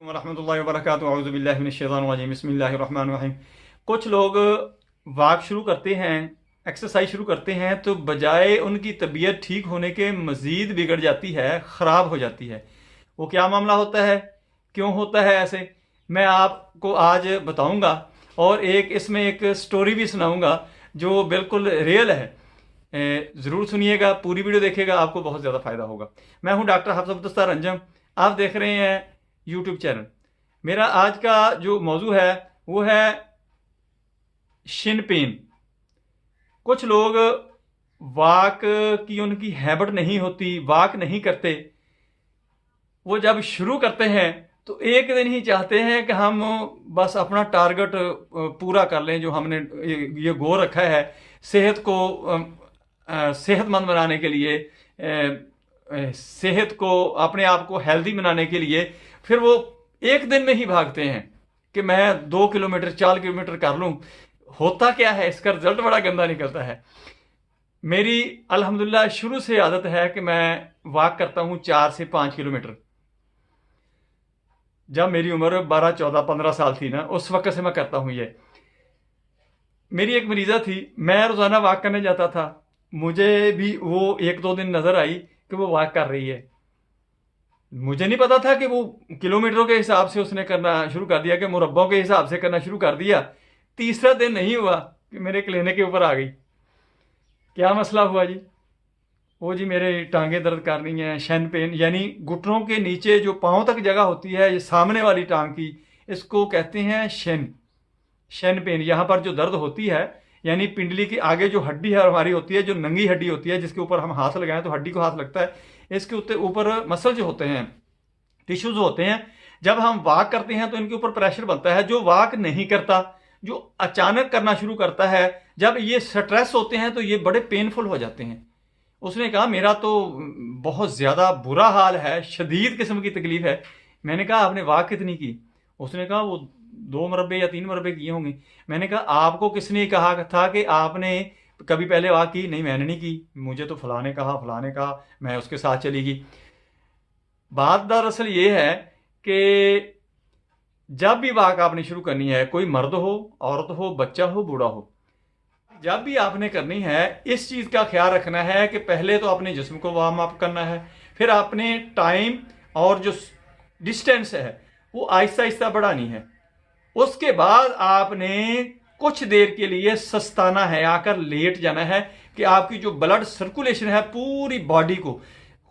वरहमतुल्लाहि वबरकातुहू औज़ु बिल्लाहि मिनश शैतानिर रजीम बिस्मिल्लाहिर रहमानिर रहीम। कुछ लोग वॉक शुरू करते हैं, एक्सरसाइज शुरू करते हैं तो बजाय उनकी तबीयत ठीक होने के मज़ीद बिगड़ जाती है, ख़राब हो जाती है। वो क्या मामला होता है, क्यों होता है ऐसे, मैं आपको आज बताऊंगा और इसमें एक स्टोरी भी सुनाऊंगा जो बिल्कुल रियल है। ज़रूर सुनिएगा, पूरी वीडियो देखिएगा, आपको बहुत ज़्यादा फ़ायदा होगा। मैं हूं डॉक्टर हफ्स दस्तार अंजम, आप देख रहे हैं यूट्यूब चैनल। मेरा आज का जो मौजू है वो है शिन पेन। कुछ लोग वॉक की उनकी हैबिट नहीं होती, वॉक नहीं करते। वो जब शुरू करते हैं तो एक दिन ही चाहते हैं कि हम बस अपना टारगेट पूरा कर लें जो हमने ये गोल रखा है सेहत को सेहतमंद बनाने के लिए, सेहत को, अपने आप को हेल्दी बनाने के लिए। फिर वो एक दिन में ही भागते हैं कि मैं 2 किलोमीटर 4 किलोमीटर कर लूं। होता क्या है, इसका रिजल्ट बड़ा गंदा निकलता है। मेरी अल्हम्दुलिल्लाह शुरू से आदत है कि मैं वॉक करता हूं 4 से 5 किलोमीटर। जब मेरी उम्र 12 14 15 साल थी ना, उस वक्त से मैं करता हूं ये। मेरी एक मरीज़ा थी, मैं रोज़ाना वॉक करने जाता था। मुझे भी वो 1 2 दिन नज़र आई कि वो वॉक कर रही है। मुझे नहीं पता था कि वो किलोमीटरों के हिसाब से उसने करना शुरू कर दिया कि मुरब्बों के हिसाब से करना शुरू कर दिया। तीसरा दिन नहीं हुआ कि मेरे क्लिनिक के ऊपर आ गई। क्या मसला हुआ जी? वो जी मेरे टांगे दर्द कर रही हैं, शन पेन, यानी घुटनों के नीचे जो पाँव तक जगह होती है, ये सामने वाली टांग की, इसको कहते हैं शन शन पेन। यहाँ पर जो दर्द होती है, यानी पिंडली के आगे जो हड्डी है हमारी होती है, जो नंगी हड्डी होती है, जिसके ऊपर हम हाथ लगाएं तो हड्डी को हाथ लगता है, इसके ऊपर मसल जो होते हैं, टिश्यूज होते हैं, जब हम वॉक करते हैं तो इनके ऊपर प्रेशर बनता है। जो वॉक नहीं करता, जो अचानक करना शुरू करता है, जब ये स्ट्रेस होते हैं तो ये बड़े पेनफुल हो जाते हैं। उसने कहा मेरा तो बहुत ज़्यादा बुरा हाल है, शदीद किस्म की तकलीफ है। मैंने कहा आपने वॉक कितनी की? उसने कहा वो 2 मरबे या 3 मरबे किए होंगे। मैंने कहा आपको किसने कहा था कि आपने कभी पहले वॉक की? नहीं मैंने नहीं की, मुझे तो फलाने कहा, मैं उसके साथ चली गई। बात दरअसल ये है कि जब भी वॉक आपने शुरू करनी है, कोई मर्द हो, औरत हो, बच्चा हो, बूढ़ा हो, जब भी आपने करनी है इस चीज़ का ख्याल रखना है कि पहले तो अपने जिस्म को वार्म अप करना है, फिर अपने टाइम और जो डिस्टेंस है वो आहिस्ता आहिस्ता बढ़ानी है। उसके बाद आपने कुछ देर के लिए सस्ताना है, आकर लेट जाना है कि आपकी जो ब्लड सर्कुलेशन है पूरी बॉडी को,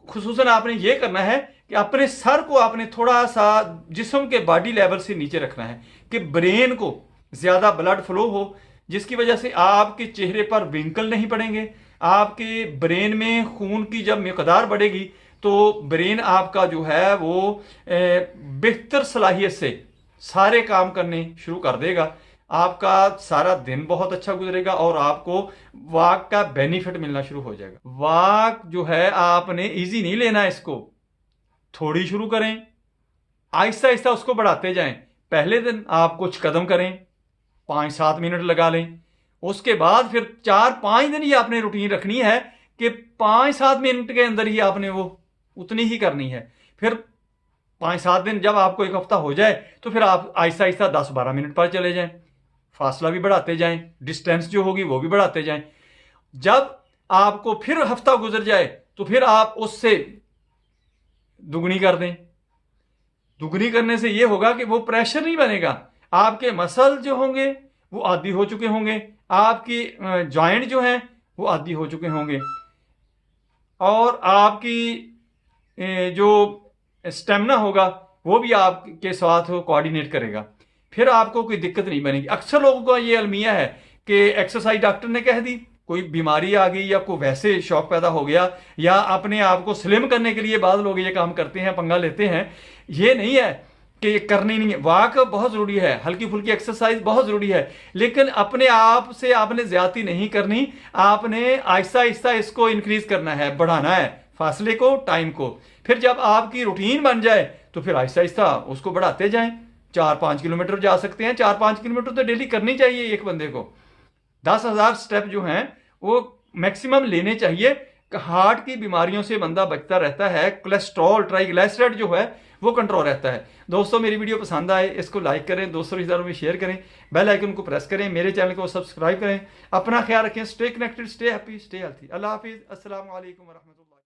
खुसूसन आपने ये करना है कि अपने सर को आपने थोड़ा सा जिस्म के बॉडी लेवल से नीचे रखना है कि ब्रेन को ज़्यादा ब्लड फ्लो हो, जिसकी वजह से आपके चेहरे पर विंकल नहीं पड़ेंगे। आपके ब्रेन में खून की जब मिकदार बढ़ेगी तो ब्रेन आपका जो है वो बेहतर सलाहियत से सारे काम करने शुरू कर देगा। आपका सारा दिन बहुत अच्छा गुजरेगा और आपको वॉक का बेनिफिट मिलना शुरू हो जाएगा। वॉक जो है आपने इजी नहीं लेना, इसको थोड़ी शुरू करें, आहिस्ता आहिस्ता उसको बढ़ाते जाएं। पहले दिन आप कुछ कदम करें, 5 7 मिनट लगा लें। उसके बाद फिर 4 5 दिन ही आपने रूटीन रखनी है कि 5 7 मिनट के अंदर ही आपने वो उतनी ही करनी है। फिर 5 7 दिन जब आपको एक हफ्ता हो जाए तो फिर आप आहिस्ता आहिस्ता 10 12 मिनट पर चले जाएं, फासला भी बढ़ाते जाएं, डिस्टेंस जो होगी वो भी बढ़ाते जाएं। जब आपको फिर हफ्ता गुजर जाए तो फिर आप उससे दुगनी कर दें। दुगनी करने से ये होगा कि वो प्रेशर नहीं बनेगा, आपके मसल जो होंगे वो आदी हो चुके होंगे, आपकी जॉइंट जो हैं वो आदी हो चुके होंगे, और आपकी जो स्टेमिना होगा वो भी आपके साथ कोऑर्डिनेट करेगा। फिर आपको कोई दिक्कत नहीं बनेगी। अक्सर लोगों का ये अलमिया है कि एक्सरसाइज डॉक्टर ने कह दी, कोई बीमारी आ गई या कोई वैसे शौक पैदा हो गया, या अपने आप को स्लिम करने के लिए बाद लोग ये काम करते हैं, पंगा लेते हैं। ये नहीं है कि ये करनी नहीं है। वॉक बहुत ज़रूरी है, हल्की फुल्की एक्सरसाइज बहुत ज़रूरी है, लेकिन अपने आप से आपने ज्यादती नहीं करनी। आपने आहिस्ता आहिस्ता इसको इंक्रीज करना है, बढ़ाना है फासले को, टाइम को। फिर जब आपकी रूटीन बन जाए तो फिर आहिस्ता आहिस्ता उसको बढ़ाते जाएं। 4 5 किलोमीटर जा सकते हैं, 4 5 किलोमीटर तो डेली करनी चाहिए एक बंदे को। 10,000 स्टेप जो हैं वो मैक्सिमम लेने चाहिए। हार्ट की बीमारियों से बंदा बचता रहता है। कोलेस्ट्रॉल, ट्राइग्लिसराइड जो है वो कंट्रोल रहता है। दोस्तों मेरी वीडियो पसंद आए इसको लाइक करें, दोस्तों रिश्तेदारों में शेयर करें, बेल आइकन को प्रेस करें, मेरे चैनल को सब्सक्राइब करें। अपना ख्याल रखें, stay connected, stay happy, stay healthy. अल्लाह हाफिज़, अस्सलाम वालेकुम वरहमतुल्लाह।